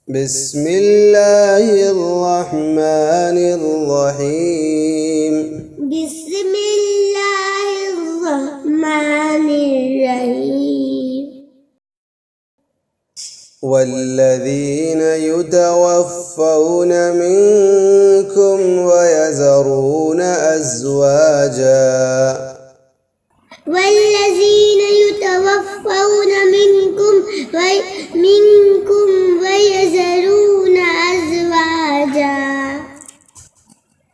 بسم الله الرحمن الرحيم. بسم الله الرحمن الرحيم. والذين يتوفون منكم ويذرون أزواجا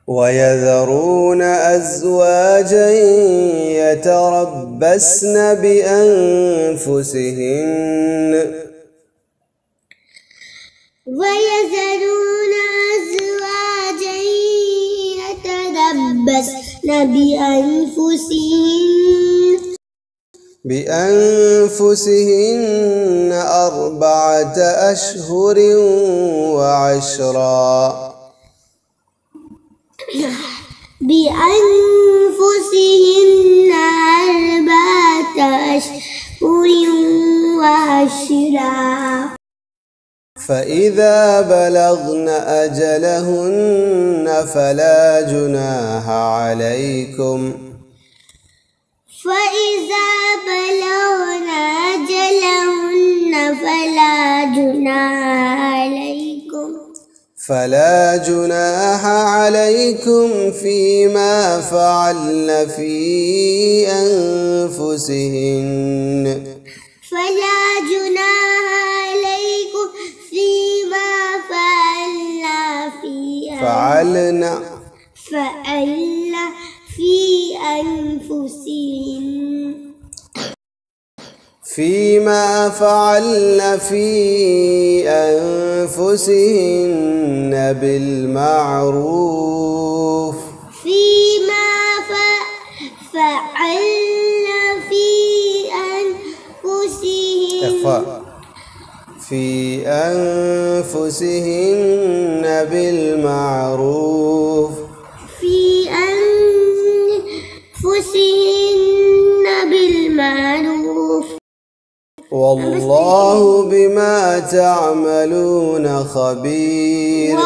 ويذرون أزواجا يتربصن بأنفسهن 4 أشهر وعشرا. فإذا بلغن أجلهن فلا جناح عليكم فيما فعلن في أنفسهن بالمعروف في أنفسهن بالمعروف والله بما تعملون خبير.